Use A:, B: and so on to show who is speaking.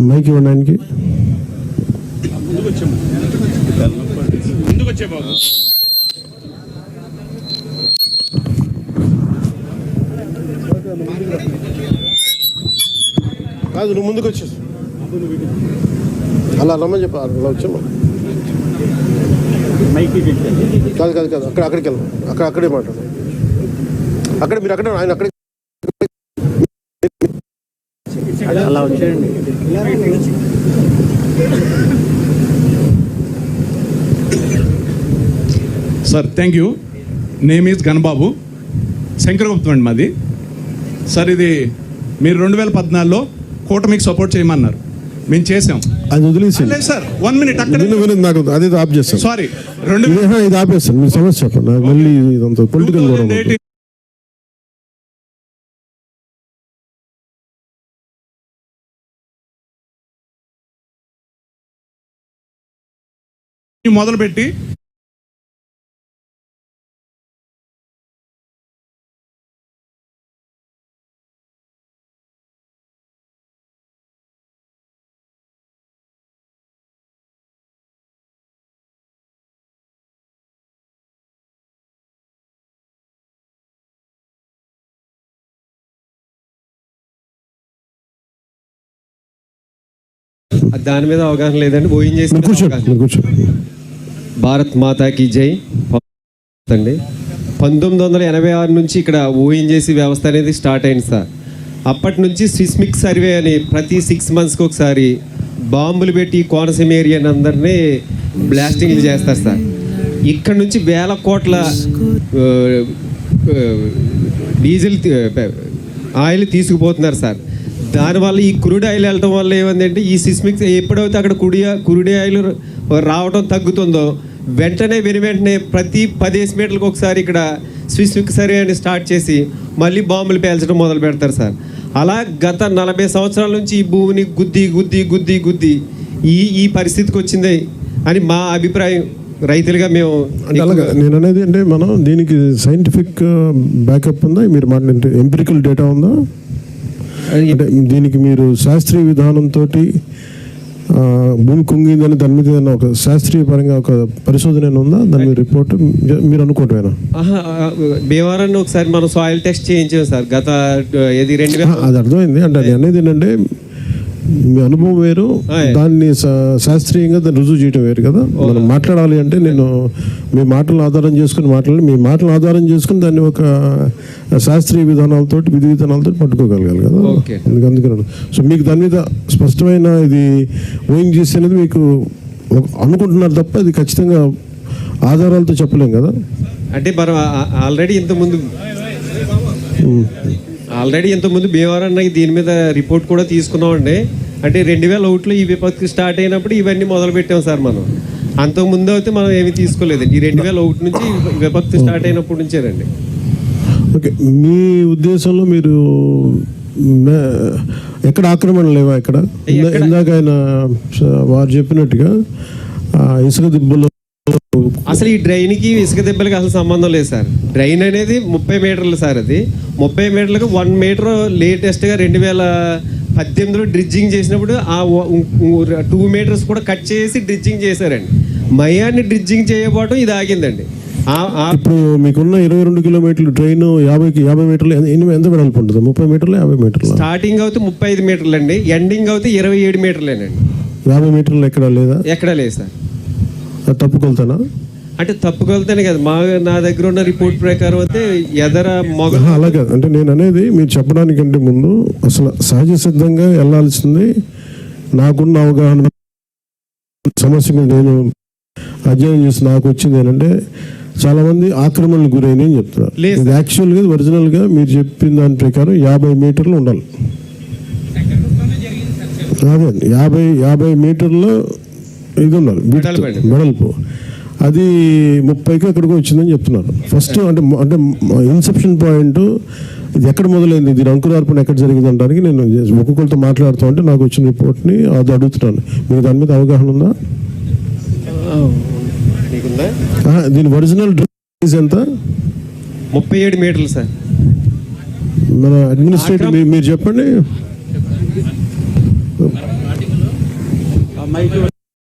A: Mic ఇవ్వడానికి కాదు, నువ్వు ముందుకు వచ్చేసి అలా రమ్మని చెప్పి అలా వచ్చామా. కాదు కాదు కాదు, అక్కడికి వెళ్ళాం, అక్కడే మాట్లాడు. అక్కడ మీరు అక్కడే, ఆయన అక్కడే
B: అలా వచ్చేయండి.
C: Sir thank you. Name is Ganababu, Shankaraguptam అండి మాది. సార్ ఇది మీరు 2014లో కూటమికి సపోర్ట్ చేయమన్నారు, మేము చేసాం.
A: అది వదిలేసి
C: సార్ 1 minute అక్కడ
A: నాకు అదే ఆప్ చేస్తాను.
C: సారీ
A: ఇది ఆపేస్తాను. మీరు సమస్య చెప్పండి. నాకు మళ్ళీ ఇదంతా పొలిటికల్ కూడా
C: మొదలుపెట్టి
B: దాని మీద అవగాహన లేదండి.
A: కూర్చోండి.
B: భారత్ మాతాకి జై అండి. 1986 నుంచి ఇక్కడ ఓఎన్జీసీ వ్యవస్థ అనేది స్టార్ట్ అయింది సార్. అప్పటి నుంచి సిస్మిక్ సర్వే అని ప్రతి 6 monthsకి ఒకసారి బాంబులు పెట్టి కోనసీమ ఏరియాని అందరినీ బ్లాస్టింగ్లు చేస్తారు సార్. ఇక్కడ నుంచి వేల కోట్ల డీజిల్ ఆయిల్ తీసుకుపోతున్నారు సార్. దానివల్ల ఈ క్రూడ్ ఆయిల్ వెళ్ళటం వల్ల ఏమందంటే ఈ సిస్మిక్ ఎప్పుడైతే అక్కడ క్రూడ్ ఆయిల్ రావడం తగ్గుతుందో వెంటనే వెంటనే ప్రతి 10 మీటర్లకు ఒకసారి ఇక్కడ సిస్మిక్ సర్వే అని స్టార్ట్ చేసి మళ్ళీ బాంబులు పేల్చడం మొదలు పెడతారు సార్. అలా గత 40 సంవత్సరాల నుంచి ఈ భూమిని గుద్ది ఈ పరిస్థితికి వచ్చింది అని మా అభిప్రాయం. రైతులుగా మేము
A: అలాగా నేను అనేది అంటే మనం దీనికి సైంటిఫిక్ బ్యాకప్ ఉందా? మీరు మాట్లాడే ఎంపిరికల్ డేటా ఉందా? అంటే దీనికి మీరు శాస్త్రీయ విధానంతో భూమి కుంగిందని దాని మీద ఒక శాస్త్రీయ పరంగా ఒక పరిశోధన ఉందా? దాని మీద రిపోర్ట్ మీరు అనుకోవటమేనా?
B: భీమవరాన్ని ఒకసారి మనం సాయిల్ టెస్ట్ చేయించాం సార్. గత
A: అది అర్థమైంది. అంటే అది అనేది ఏంటంటే మీ అనుభవం వేరు, దాన్ని శాస్త్రీయంగా దాన్ని రుజువు చేయడం వేరు కదా. మనం మాట్లాడాలి అంటే నేను మీ మాటలను ఆధారం చేసుకుని మాట్లాడి మీ మాటలను ఆధారం చేసుకుని దాన్ని ఒక శాస్త్రీయ విధానాలతో విధి విధానాలతో పట్టుకోగలగాలి కదా. అందుకని సో మీకు దాని మీద స్పష్టమైన ఇది ఓఎన్జీసీ అనేది మీకు అనుకుంటున్నారు తప్ప అది ఖచ్చితంగా ఆధారాలతో చెప్పలేం కదా.
B: అంటే మనం ఆల్రెడీ ఇంతకుముందు భీమవరం దీని మీద రిపోర్ట్ కూడా తీసుకున్నామండి. అంటే 2001లో ఈ విపత్తు స్టార్ట్ అయినప్పుడు ఇవన్నీ మొదలు పెట్టాం సార్. మనం అంతకుముందు అయితే మనం ఏమీ తీసుకోలేదు. ఈ 2001 నుంచి విపత్తు స్టార్ట్ అయినప్పటి నుంచేనండి.
A: ఓకే, మీ ఉద్దేశంలో మీరు ఎక్కడ ఆక్రమణ లేవా? ఇక్కడ ఇందాక ఆయన వారు చెప్పినట్టుగా ఇసుక దిబ్బలు
B: అసలు ఈ డ్రైన్కి ఇసుక దెబ్బలకి అసలు సంబంధం లేదు సార్. డ్రైన్ అనేది 30 మీటర్లు సార్. అది 30 మీటర్లకు 1 మీటర్ లేటెస్ట్గా 2018లో డ్రిడ్జింగ్ చేసినప్పుడు ఆ 2 మీటర్స్ కూడా కట్ చేసి డ్రిడ్జింగ్ చేశారండి. మయాన్ని డ్రిడ్జింగ్ చేయబోవడం ఇది ఆగిందండి.
A: ఇప్పుడు మీకున్న 22 కిలోమీటర్లు ట్రైన్ 50 మీటర్లు ఎంత వెడల్పు ఉంటుంది? 30 మీటర్లు 50 మీటర్లు?
B: స్టార్టింగ్ అయితే 35 మీటర్లు అండి, ఎండింగ్ అయితే 27 మీటర్లేనండి.
A: 50 మీటర్లు ఎక్కడ లేదా?
B: ఎక్కడ లేదు సార్.
A: తప్పుకొలుతానా?
B: అంటే తప్పుకొలుతానే కదా, నా దగ్గర ఉన్న రిపోర్ట్ ప్రకారం అయితే
A: అలాగే. అంటే నేను అనేది మీరు చెప్పడానికంటే ముందు అసలు సహజ సిద్ధంగా వెళ్ళాల్సింది నాకున్న అవగాహన సమస్య నేను అధ్యయనం చేసి నాకు వచ్చింది ఏంటంటే చాలామంది ఆక్రమణకు గురైనవి అని చెప్తున్నారు. యాక్చువల్గా ఒరిజినల్గా మీరు చెప్పిన దాని ప్రకారం 50 మీటర్లు ఉండాలి. అదే 50 మీటర్లు ఇది ఉండాలి వెడల్పు. అది 30కి ఎక్కడికో వచ్చిందని చెప్తున్నారు. ఫస్ట్ అంటే ఇన్సెప్షన్ పాయింట్ ఇది ఎక్కడ మొదలైంది, దీని అంకురార్పణ ఎక్కడ జరిగింది అనడానికి నేను ఒక్కొక్కరితో మాట్లాడుతూ ఉంటే నాకు వచ్చిన రిపోర్ట్ని అది అడుగుతున్నాను. మీకు దాని మీద అవగాహన ఉందా? దీని ఒరిజినల్ డ్రైనేజ్ ఎంత?
B: 37 మీటర్లు సార్.
A: మన అడ్మినిస్ట్రేటివ్ మీరు చెప్పండి.
D: మైక్